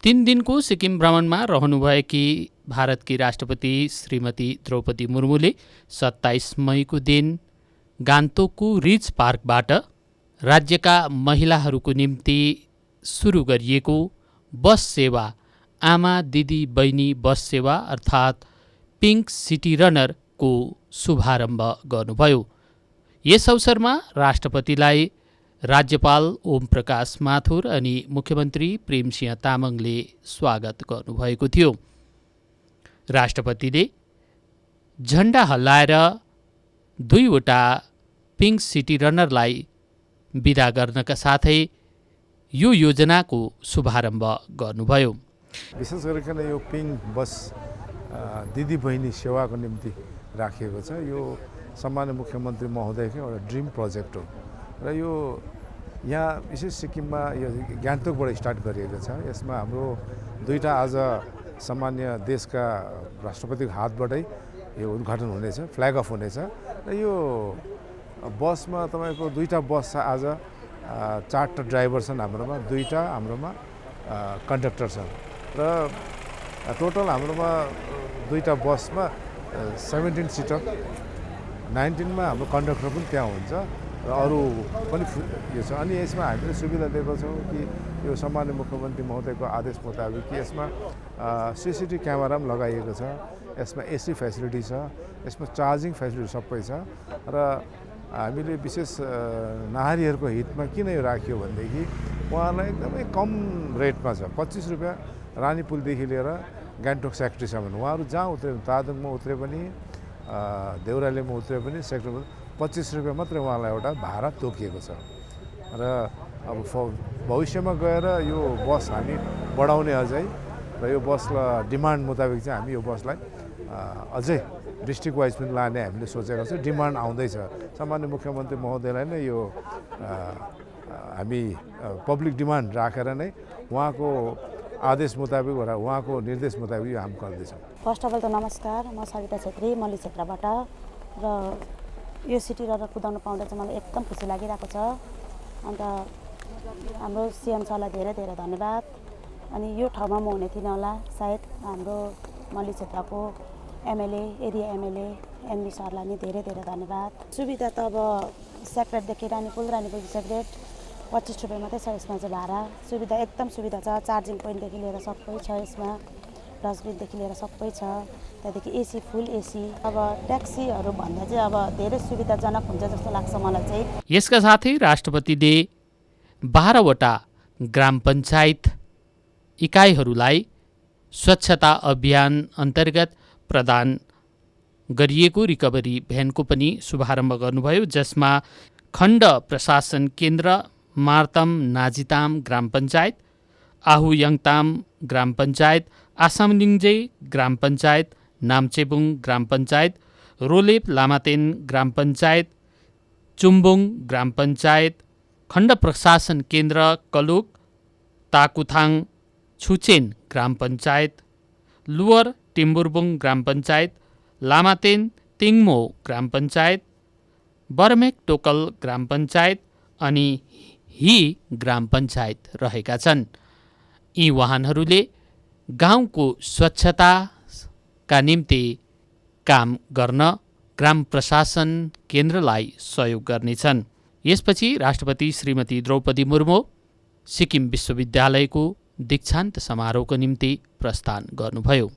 3 दिनको सिक्किम भ्रमणमा रहनुभएकी भारतकी राष्ट्रपति श्रीमती द्रौपदी मुर्मुले 27 मईको दिन गान्तोकको रिज पार्कबाट राज्यका महिलाहरूको निम्ति सुरु गरिएको बस सेवा आमा दिदी बहिनी बस सेवा अर्थात् पिङ्क सिटी रनरको शुभारम्भ गर्नुभयो। यस अवसरमा राष्ट्रपतिलाई राज्यपाल ओम प्रकाश माथुर अनि मुख्यमन्त्री प्रेमसिंह तामाङले स्वागत गर्नुभएको थियो। राष्ट्रपतिले झण्डा हल्लाएर 2वटा पिङ्क सिटी रनरलाई बिदा गर्नका साथै यो योजनाको शुभारम्भ गर्नुभयो। विशेष गरिकन यो पिङ्क बस दिदी बहिनी सेवाको निम्ति राखिएको छ। यो सम्माननीय मुख्यमन्त्री महोदयको एउटा ड्रिम प्रोजेक्ट हो र यो यहाँ विशेष सिक्किममा यो गान्तोकबाट स्टार्ट गरिएको छ। यसमा हाम्रो 2टा आज सम्मान्य देशका राष्ट्रपतिको हातबाटै यो उद्घाटन हुनेछ, फ्ल्याग अफ हुनेछ र यो बसमा तपाईँको 2टा बस छ। आज 4टा ड्राइभर छन् हाम्रोमा, 2टा हाम्रोमा कन्डक्टर छन् र टोटल हाम्रोमा 2टा बसमा 17 सिटर, 19मा हाम्रो कन्डक्टर पनि त्यहाँ हुन्छ र अरू पनि यो छ। अनि यसमा हामीले सुविधा दिएको छौँ कि यो सम्माननीय मुख्यमन्त्री महोदयको आदेश मुताबिक कि यसमा CCTV क्यामेरा पनि लगाइएको छ, यसमा AC फेसिलिटी छ, यसमा चार्जिङ फेसिलिटी सबै छ र हामीले विशेष नारीहरूको हितमा किन यो राखियो भनेदेखि उहाँहरूलाई एकदमै कम रेटमा छ। 25 रुपियाँ रानी पुलदेखि लिएर गान्तोक सेक्ट्रीसम्म उहाँहरू जहाँ उत्रे तादोङमा उत्रे पनि देउरालीमा उत्रे पनि सेक्टरमा 25 रुपियाँ मात्रै उहाँलाई एउटा भाडा तोकिएको छ र अब भविष्यमा गएर यो बस हामी बढाउने अझै र यो बसलाई डिमान्ड मुताबिक चाहिँ हामी यो बसलाई अझै डिस्ट्रिक्ट वाइज पनि लाने हामीले सोचेका छौँ। डिमान्ड आउँदैछ। सामान्य मुख्यमन्त्री महोदयलाई नै यो हामी पब्लिक डिमान्ड राखेर नै उहाँको आदेश मुताबिक र उहाँको निर्देश मुताबिक यो हामी गर्दैछौँ। फर्स्ट अफ अल त नमस्कार, म सरिता छेत्री मल्ली क्षेत्रबाट र यो सिटी रनर कुदाउन पाउँदा चाहिँ मलाई एकदम खुसी लागिरहेको छ। अन्त हाम्रो CM सरलाई धेरै धेरै धन्यवाद। अनि यो ठाउँमा म हुने थिइनँ होला सायद, हाम्रो मल्ली क्षेत्रको एरिया MLA MD सरलाई नि धेरै धेरै धन्यवाद। सुविधा त अब सेक्रेटदेखि रानीपुल सेक्रेट 25 रुपियाँ मात्रै छ यसमा चाहिँ भाडा। सुविधा एकदम सुविधा छ, चार्जिङ पोइन्टदेखि लिएर सबै छ यसमा, डस्टबिनदेखि लिएर सबै छ। त्यहाँदेखि AC फुल AC। अब ट्याक्सीहरू भन्दा चाहिँ अब धेरै सुविधाजनक हुन्छ जस्तो लाग्छ मलाई चाहिँ। यसका साथै राष्ट्रपतिले 12वटा ग्राम पञ्चायत इकाइहरूलाई स्वच्छता अभियान अन्तर्गत प्रदान गरिएको रिकभरी भ्यानको पनि शुभारम्भ गर्नुभयो, जसमा खण्ड प्रशासन केन्द्र मार्तम नाजिताम ग्राम पञ्चायत, आहुयाङताम ग्राम पञ्चायत, आसामलिङ्जे ग्राम पञ्चायत, नाम्चेबुङ ग्राम पञ्चायत, रोलेप लामातेन ग्राम पञ्चायत, चुम्बुङ ग्राम पञ्चायत, खण्ड प्रशासन केन्द्र कलुक, ताकुथाङ छुचेन ग्राम पञ्चायत, लुवर टिम्बुरबुङ ग्राम पञ्चायत, लामातेन तिङमो ग्राम पञ्चायत, बर्मेक टोकल ग्राम पञ्चायत अनि ही ग्राम पञ्चायत रहेका छन्। यी वाहनहरूले गाउँको स्वच्छताका निम्ति काम गर्न ग्राम प्रशासन केन्द्रलाई सहयोग गर्नेछन्। यसपछि राष्ट्रपति श्रीमती द्रौपदी मुर्मु सिक्किम विश्वविद्यालयको दीक्षान्त समारोहको निम्ति प्रस्थान गर्नुभयो।